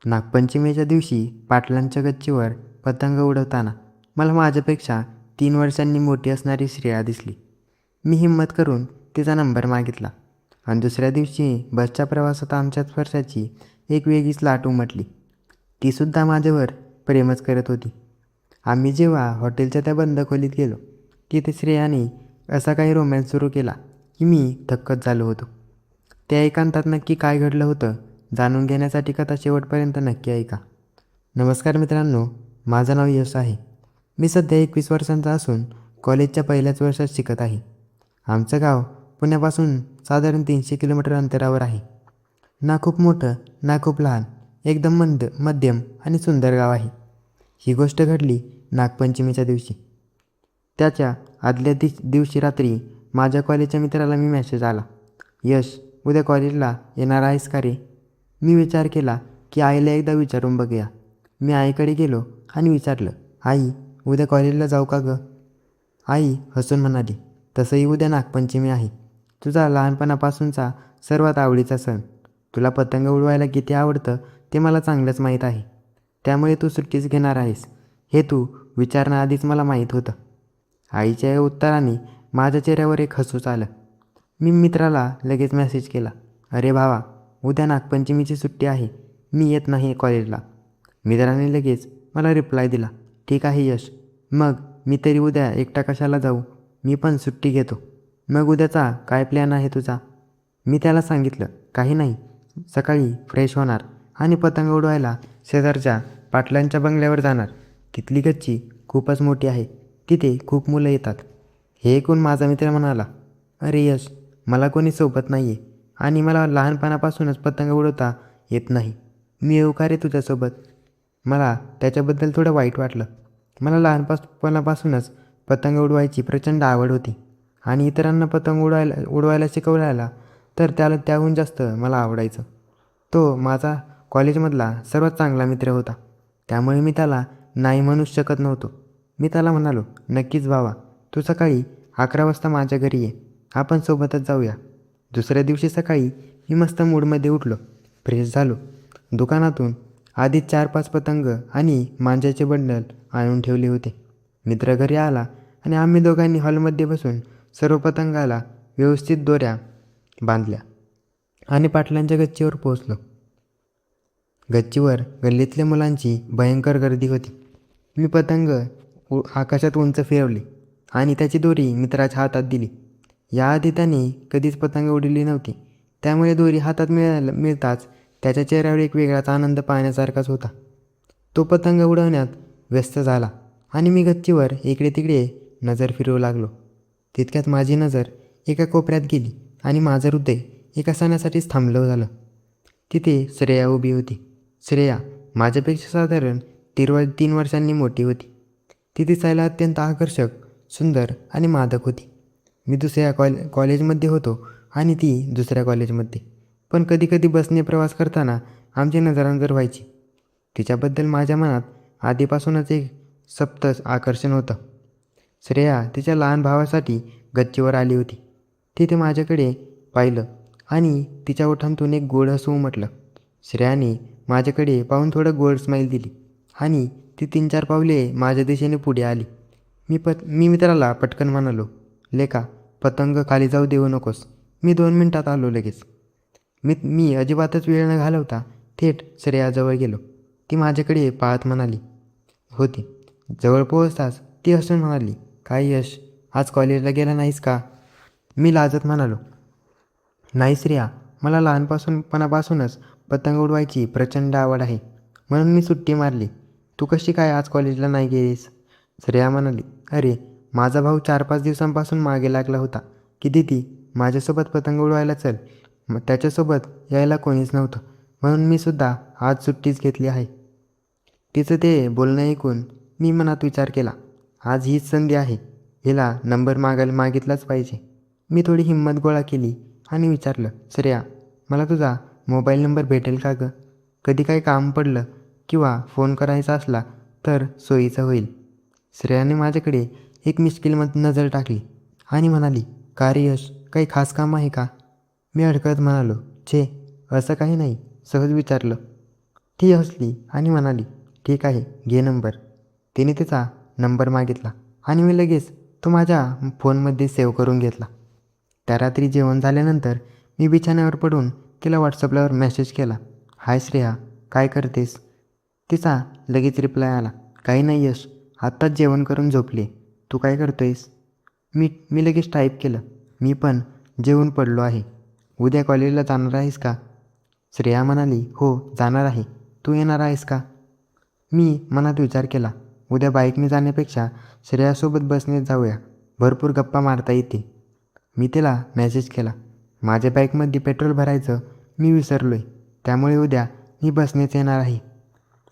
नागपंचमीच्या दिवशी पाटलांच्या गच्चीवर पतंग उडवताना मला माझ्यापेक्षा 3 वर्षांनी मोठी असणारी श्रेया दिसली. मी हिंमत करून तिचा नंबर मागितला आणि दुसऱ्या दिवशी बसच्या प्रवासात आमच्या स्पर्शाची एक वेगळीच लाट उमटली. तीसुद्धा माझ्यावर प्रेमच करत होती. आम्ही जेव्हा हॉटेलच्या त्या बंद खोलीत गेलो, तिथे श्रेयाने असा काही रोमॅन्स सुरू केला की मी थक्कच झालो होतो. त्या एकांतात नक्की काय घडलं होतं जाणून घेण्यासाठी कथा शेवटपर्यंत नक्की ऐका. नमस्कार मित्रांनो, माझं नाव यश आहे. मी सध्या 21 वर्षांचा असून कॉलेजच्या पहिल्याच वर्षात शिकत आहे. आमचं गाव पुण्यापासून साधारण 300 किलोमीटर अंतरावर आहे. ना खूप मोठं ना खूप लहान, एकदम मध्यम आणि सुंदर गाव आहे. ही गोष्ट घडली नागपंचमीच्या दिवशी. त्याच्या आदल्या दिवशी रात्री माझ्या कॉलेजच्या मित्राला मी मेसेज आला, यश उद्या कॉलेजला येणार आहेस का रे? मी विचार केला की आईला एकदा विचारून बघूया. मी आईकडे गेलो आणि विचारलं, आई उद्या कॉलेजला जाऊ का गं? आई हसून म्हणाली, तसंही उद्या नागपंचमी आहे, तुझा लहानपणापासूनचा सर्वात आवडीचा सण. तुला पतंग उडवायला किती आवडतं ते मला चांगलंच माहीत आहे. त्यामुळे तू सुट्टीच घेणार आहेस हे तू विचारण्याआधीच मला माहीत होतं. आईच्या या उत्तराने माझ्या चेहऱ्यावर एक हसूच आलं. मी मित्राला लगेच मेसेज केला, अरे भावा उद्या नागपंचमीची सुट्टी आहे, मी येत नाही कॉलेजला. मित्राने लगेच मला रिप्लाय दिला, ठीक आहे यश, मग मी तरी उद्या एकटा कशाला जाऊ, मी पण सुट्टी घेतो. मग उद्याचा काय प्लॅन आहे तुझा? मी त्याला सांगितलं, काही नाही, सकाळी फ्रेश होणार आणि पतंग उडवायला शेजारच्या पाटलांच्या बंगल्यावर जाणार. तिथली गच्ची खूपच मोठी आहे, तिथे खूप मुलं येतात. हे ऐकून माझा मित्र म्हणाला, अरे यश, मला कोणी सोबत नाही आहे आणि मला लहानपणापासूनच पतंग उडवता येत नाही. मी येऊ का रे तुझ्यासोबत? मला त्याच्याबद्दल थोडं वाईट वाटलं. मला लहानपणापासूनच पतंग उडवायची प्रचंड आवड होती आणि इतरांना पतंग उडवायला शिकवल्याला तर त्याहून जास्त मला आवडायचं. तो माझा कॉलेजमधला सर्वात चांगला मित्र होता, त्यामुळे मी त्याला नाही म्हणूच शकत नव्हतो. मी त्याला म्हणालो, नक्कीच भावा, तू सकाळी 11 वाजता माझ्या घरी ये, आपण सोबतच जाऊया. दुसऱ्या दिवशी सकाळी मी मस्त मूडमध्ये उठलो, फ्रेश झालो. दुकानातून आधीच 4-5 पतंग आणि मांजाचे बंडल आणून ठेवले होते. मित्र घरी आला आणि आम्ही दोघांनी हॉलमध्ये बसून सर्व पतंगाला व्यवस्थित दोऱ्या बांधल्या आणि पाटलांच्या गच्चीवर पोहोचलो. गच्चीवर गल्लीतल्या मुलांची भयंकर गर्दी होती. मी पतंग आकाशात उंच फिरवली आणि त्याची दोरी मित्राच्या हातात दिली. याआधी त्याने कधीच पतंग उडवली नव्हती, त्यामुळे दोरी हातात मिळताच त्याच्या चेहऱ्यावर एक वेगळाच आनंद पाहण्यासारखाच होता. तो पतंग उडवण्यात व्यस्त झाला आणि मी गच्चीवर इकडे तिकडे नजर फिरवू लागलो. तितक्यात माझी नजर एका कोपऱ्यात गेली आणि माझं हृदय एका सणासाठीच थांबलं झालं. तिथे श्रेया उभी होती. श्रेया माझ्यापेक्षा साधारण 3 वर्षांनी मोठी होती. ती दिसायला अत्यंत आकर्षक, सुंदर आणि मादक होती. मी दुसऱ्या कॉलेजमध्ये होतो आणि ती दुसऱ्या कॉलेजमध्ये, पण कधीकधी बसने प्रवास करताना आमची नजरानजर व्हायची. तिच्याबद्दल माझ्या मनात आधीपासूनच एक सप्त आकर्षण होतं. श्रेया तिच्या लहान भावासाठी गच्चीवर आली होती. तिथे माझ्याकडे पाहिलं आणि तिच्या ओठांतून एक गोड हसू उमटलं. श्रेयाने माझ्याकडे पाहून थोडं गोड स्माईल दिली आणि ती 3-4 पावले माझ्या दिशेने पुढे आली. मी मित्राला पटकन म्हणालो, लेका पतंग खाली जाऊ देऊ नकोस, मी 2 मिनिटात आलो लगेच. मी अजिबातच वेळ न घालवता थेट श्रेयाजवळ गेलो. ती माझ्याकडे पाहत म्हणाली होती. जवळ पोहोचताच ती हसून म्हणाली, काय यश, आज कॉलेजला गेला नाहीस का? मी लाजत म्हणालो, नाही श्रेया, मला लहानपणापासूनच पतंग उडवायची प्रचंड आवड आहे, म्हणून मी सुट्टी मारली. तू कशी काय आज कॉलेजला नाही गेलीस? श्रेया म्हणाली, अरे माझा भाऊ 4-5 दिवसांपासून मागे लागला होता की दीदी माझ्यासोबत पतंग उडवायला चल. मग त्याच्यासोबत यायला कोणीच नव्हतं, म्हणून मी सुद्धा आज सुट्टीच घेतली आहे. तिचं ते बोलणं ऐकून मी मनात विचार केला, आज हीच संधी आहे, हिला नंबर मागितलाच पाहिजे. मी थोडी हिंमत गोळा केली आणि विचारलं, श्रेया मला तुझा मोबाईल नंबर भेटेल का गं? कधी काही काम पडलं किंवा फोन करायचा असला तर सोयीचं होईल. श्रेयाने माझ्याकडे एक मिश्किलमध्ये नजर टाकली आणि म्हणाली, का रे यश, काही खास काम आहे का? मी अडकत म्हणालो, छे असं काही नाही, सहज विचारलं. ती हसली आणि म्हणाली, ठीक आहे, घे नंबर. तिने तिचा नंबर मागितला आणि मी लगेच तो माझ्या फोनमध्ये सेव्ह करून घेतला. त्या रात्री जेवण झाल्यानंतर मी बिछाण्यावर पडून तिला व्हॉट्सअपला मेसेज केला, हाय श्रेया, काय करतेस? तिचा लगेच रिप्लाय आला, काही नाही यश, आत्ताच जेवण करून झोपले. तू काय करतोयस? मी लगेच टाईप केलं, मी पण जेवून पडलो आहे. उद्या कॉलेजला जाणार आहेस का? श्रेया म्हणाली, हो जाणार आहे. तू येणार आहेस का? मी मनात विचार केला, उद्या बाईकने जाण्यापेक्षा श्रेयासोबत बसने जाऊया, भरपूर गप्पा मारता येते. मी तिला मेसेज केला, माझ्या बाईकमध्ये पेट्रोल भरायचं मी विसरलो आहे, त्यामुळे उद्या मी बसनेच येणार आहे.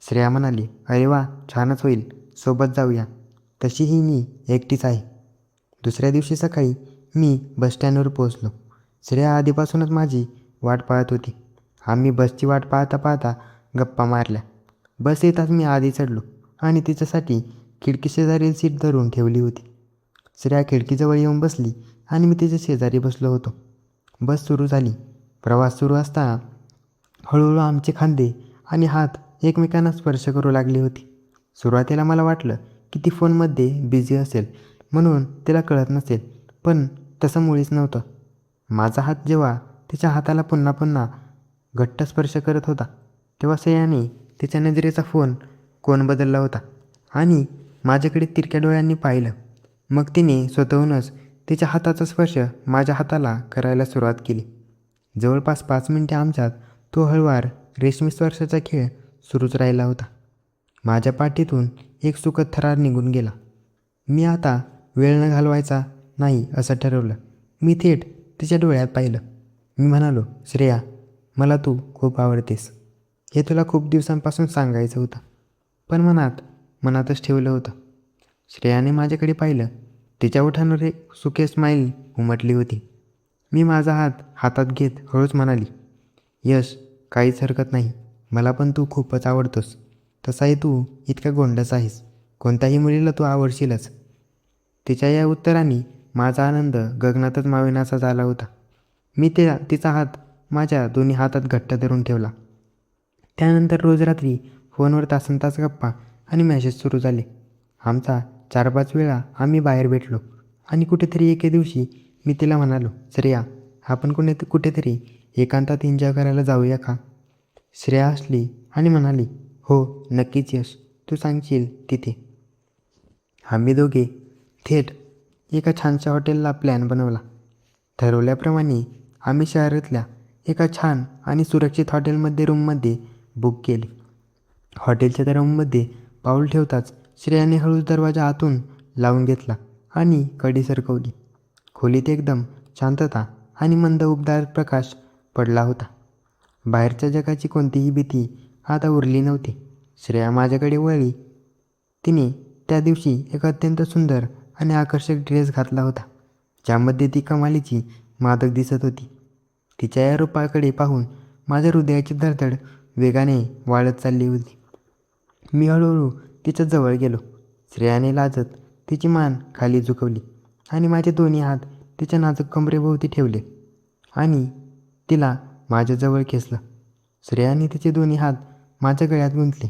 श्रेया म्हणाली, अरे वा, छानच होईल, सोबत जाऊया. तशीही मी एकटीच आहे. दुसऱ्या दिवशी सकाळी मी बसस्टँडवर पोहोचलो. श्रेया आधीपासूनच माझी वाट पाहत होती. आम्ही बसची वाट पाहता पाहता गप्पा मारल्या. बस येताच मी आधी चढलो आणि तिच्यासाठी खिडकीशेजारील सीट धरून ठेवली होती. श्रेया खिडकीजवळ येऊन बसली आणि मी तिच्या शेजारी बसलो होतो. बस सुरू झाली. प्रवास सुरू असताना हळूहळू आमचे खांदे आणि हात एकमेकांना स्पर्श करू लागले होते. सुरुवातीला मला वाटलं की ती फोनमध्ये बिझी असेल म्हणून तिला कळत नसेल, पण तसं मुळीच नव्हतं. माझा हात जेव्हा तिच्या हाताला पुन्हा पुन्हा घट्ट स्पर्श करत होता तेव्हा श्रेयाने तिच्या नजरेचा कोन बदलला होता आणि माझ्याकडे तिरक्या डोळ्यांनी पाहिलं. मग तिने स्वतःहूनच तिच्या हाताचा स्पर्श माझ्या हाताला करायला सुरुवात केली. जवळपास 5 मिनिटे आमच्यात तो हळूवार रेशमी स्पर्शाचा खेळ सुरूच राहिला होता. माझ्या पाठीतून एक सुखद थरार निघून गेला. मी आता वेळ न घालवायचा नाही असं ठरवलं. मी थेट तिच्या डोळ्यात पाहिलं. मी म्हणालो, श्रेया, मला तू खूप आवडतेस. हे तुला खूप दिवसांपासून सांगायचं होतं, पण मनातच ठेवलं होतं. श्रेयाने माझ्याकडे पाहिलं. तिच्या ओठांवर एक सुखे स्माईल उमटली होती. मी माझा हात हातात घेत हळूच म्हणाली, यश, काहीच हरकत नाही. मला पण तू खूपच आवडतोस. तसाही तू इतका गोंडस आहेस. कोणत्याही मुलीला तू आवडशीलच. तिच्या या उत्तराने माझा आनंद गगनातच मावेनासा झाला होता. मी तिचा हात माझ्या दोन्ही हातात घट्ट धरून ठेवला. त्यानंतर रोज रात्री फोनवर तासनतास गप्पा आणि मेसेज सुरू झाले. आमचा 4-5 वेळा आम्ही बाहेर भेटलो आणि कुठेतरी एके दिवशी मी तिला म्हणालो, श्रेया, आपण कुठेतरी एकांतात एन्जॉय करायला जाऊया का? श्रेया हसली आणि म्हणाली, हो नक्कीच यश, तू सांगशील तिथे. आम्ही दोघे थेट एका छानशा हॉटेलला प्लॅन बनवला. ठरवल्याप्रमाणे आम्ही शहरातल्या एका छान आणि सुरक्षित रूममध्ये बुक केली. हॉटेलच्या त्या रूममध्ये पाऊल ठेवताच श्रेयाने हळूच दरवाजा आतून लावून घेतला आणि कडी सरकवली. खोलीत एकदम शांतता आणि मंद उबदार प्रकाश पडला होता. बाहेरच्या जगाची कोणतीही भीती आता उरली नव्हती. श्रेया माझ्याकडे वळली. तिने त्या दिवशी एक अत्यंत सुंदर आणि आकर्षक ड्रेस घातला होता, ज्यामध्ये ती कमालीची मादक दिसत होती. तिच्या या रूपाकडे पाहून माझ्या हृदयाची धडधड वेगाने वाढत चालली होती. मी हळूहळू तिच्या जवळ गेलो. श्रेयाने लाजत तिची मान खाली झुकवली आणि माझे दोन्ही हात तिच्या नाजूक कमरेभोवती ठेवले आणि तिला माझ्याजवळ खेचलं. श्रेयाने तिचे दोन्ही हात माझ्या गळ्यात गुंतले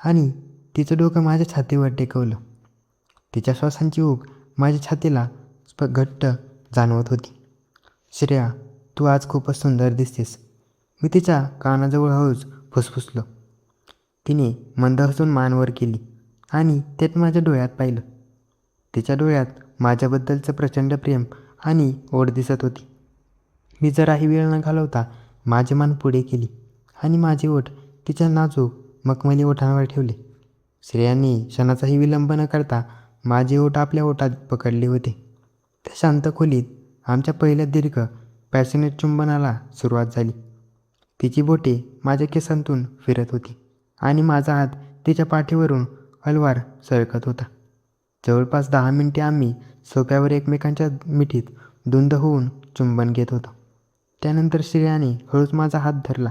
आणि तिचं डोकं माझ्या छातीवर टेकवलं. तिच्या श्वासांची ऊब माझ्या छातीला घट्ट जाणवत होती. श्रेया, तू आज खूपच सुंदर दिसतेस. मी तिच्या कानाजवळ हळूच फुसफुसलो. तिने मंद हसून मान वर केली आणि थेट माझ्या डोळ्यात पाहिलं. तिच्या डोळ्यात माझ्याबद्दलचं प्रचंड प्रेम आणि ओढ दिसत होती. मी जराही वेळ न घालवता माझी मान पुढे केली आणि माझे ओठ तिच्या नाजूक मखमली ओठांवर ठेवले. श्रेयाने क्षणाचाही विलंब न करता माझे ओठ आपल्या ओठात पकडले होते. त्या शांत खोलीत आमच्या पहिल्या दीर्घ पॅशनेट चुंबनाला सुरुवात झाली. तिची बोटे माझ्या केसांतून फिरत होती आणि माझा हात तिच्या पाठीवरून हळूवार सरकत होता. जवळपास 10 मिनिटे आम्ही सोफ्यावर एकमेकांच्या मिठीत धुंद होऊन चुंबन घेत होतो. त्यानंतर श्रेयाने हळूच माझा हात धरला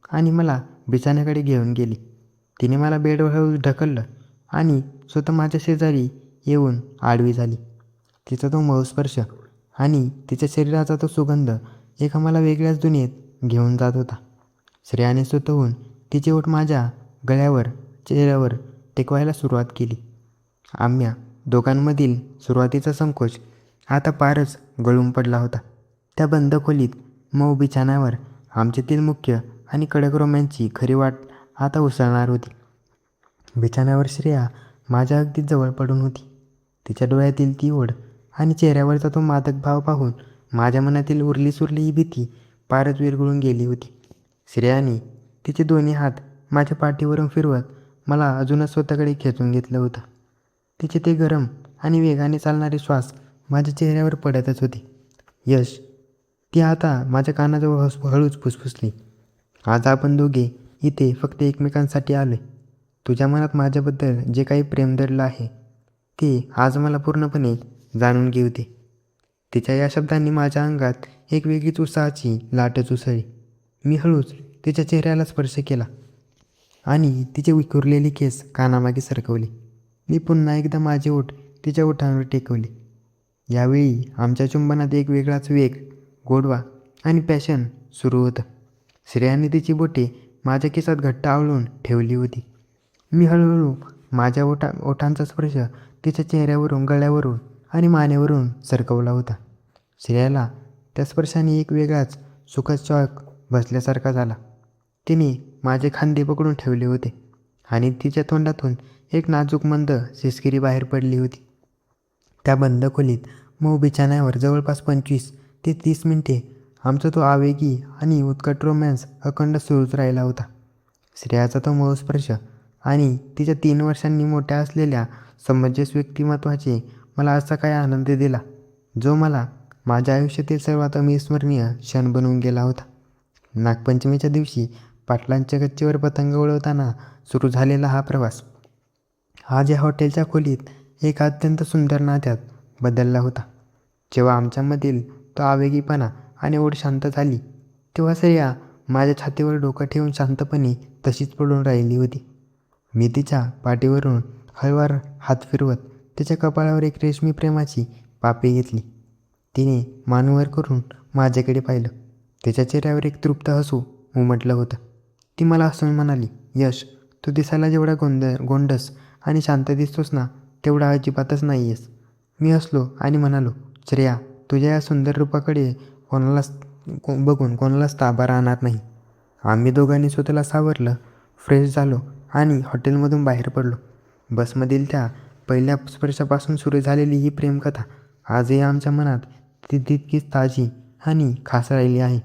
आणि मला बिछाण्याकडे घेऊन गेली. तिने मला बेडवर हळूच ढकललं आणि स्वतः माझ्या शेजारी येऊन आडवी झाली. तिचा तो मऊ स्पर्श आणि तिच्या शरीराचा तो सुगंध एका मला वेगळ्याच दुनियेत घेऊन जात होता. श्रेयाने स्वतःहून तिचे ओठ माझ्या गळ्यावर चेहऱ्यावर टेकवायला सुरुवात केली. आम्हा दोघांमधील सुरुवातीचा संकोच आता पारच गळून पडला होता. त्या बंद खोलीत मऊ बिछाण्यावर आमच्यातील मुख्य आणि कडक रोमॅन्सची खरी वाट आता उसळणार होती. बिछाण्यावर श्रेया माझ्या अगदी जवळ पडून होती. तिच्या डोळ्यातील ती ओढ आणि चेहऱ्यावरचा तो मादक भाव पाहून माझ्या मनातील उरली सुरली ही भीती पारच विरघळून गेली होती. श्रेयाने तिचे दोन्ही हात माझ्या पाठीवरून फिरवत मला अजूनच स्वतःकडे खेचून घेतलं होतं. तिचे ते गरम आणि वेगाने चालणारे श्वास माझ्या चेहऱ्यावर पडतच होते. यश, ती आता माझ्या कानाजवळ हळूच फुसफुसली. आज आपण दोघे इथे फक्त एकमेकांसाठी आलोय. तुझ्या मनात माझ्याबद्दल जे काही प्रेम दडलं आहे ते आज मला पूर्णपणे जाणून घेऊ दे. तिच्या या शब्दांनी माझ्या अंगात एक वेगळीच उत्साहाची लाटच उसळली. मी हळूच तिच्या चेहऱ्याला स्पर्श केला आणि तिचे विखुरलेली केस कानामागे सरकवली. मी पुन्हा एकदा माझे ओठ तिच्या ओठांवर टेकवले. यावेळी आमच्या चुंबनात एक वेगळाच वेग, गोडवा आणि पॅशन सुरू होतं. श्रेयाने तिची बोटे माझ्या केसात घट्ट आवळून ठेवली होती. मी हळूहळू माझ्या ओठांचा स्पर्श तिच्या चेहऱ्यावरून, गळ्यावरून आणि मानेवरून सरकवला होता. श्रेयाला त्या स्पर्शाने एक वेगळाच सुखद शॉक बसल्यासारखा झाला. तिने माझे खांदे पकडून ठेवले होते आणि तिच्या तोंडातून एक नाजूक मंद शिसकिरी बाहेर पडली होती. त्या बंद खोलीत मऊ बिछाण्यावर जवळपास 25 ते 30 मिनिटे आमचा तो आवेगी आणि उत्कट रोमॅन्स अखंड सुरूच राहिला होता. श्रेयाचा तो मऊ स्पर्श आणि तिच्या 3 वर्षांनी मोठ्या असलेल्या समंजस व्यक्तिमत्वाचे मला असा काय आनंद दिला, जो मला माझ्या आयुष्यातील सर्वात अविस्मरणीय क्षण बनवून गेला होता. नागपंचमीच्या दिवशी पाटलांच्या गच्चीवर पतंग उडवताना सुरू झालेला हा प्रवास आज या हॉटेलच्या खोलीत एक अत्यंत सुंदर नात्यात बदलला होता. जेव्हा आमच्यामधील तो आवेगीपणा आणि ओढ शांत झाली, तेव्हा श्रेया माझ्या छातीवर डोकं ठेवून शांतपणे तशीच पडून राहिली होती. मी तिच्या पाठीवरून हळूवार हात फिरवत तिच्या कपाळावर एक रेशमी प्रेमाची पापी घेतली. तिने मान वर करून माझ्याकडे पाहिलं. तिच्या चेहऱ्यावर एक तृप्त हसू उमटलं होतं. ती मला हसून म्हणाली, यश, तू दिसायला जेवढा गोंडस आणि शांत दिसतोस ना, तेवढा अजिबातच नाही आहेस. मी हसलो आणि म्हणालो, श्रेया, तुझ्या या सुंदर रूपाकडे बघून कोणालाच ताबा राहणार नाही. आम्ही दोघांनी स्वतःला सावरलं, फ्रेश झालो आणि हॉटेलमधून बाहेर पडलो. बसमधील त्या पहिल्या स्पर्शापासून सुरू झालेली ही प्रेमकथा आजही आमच्या मनात तितकीच ताजी आणि खास राहिली आहे.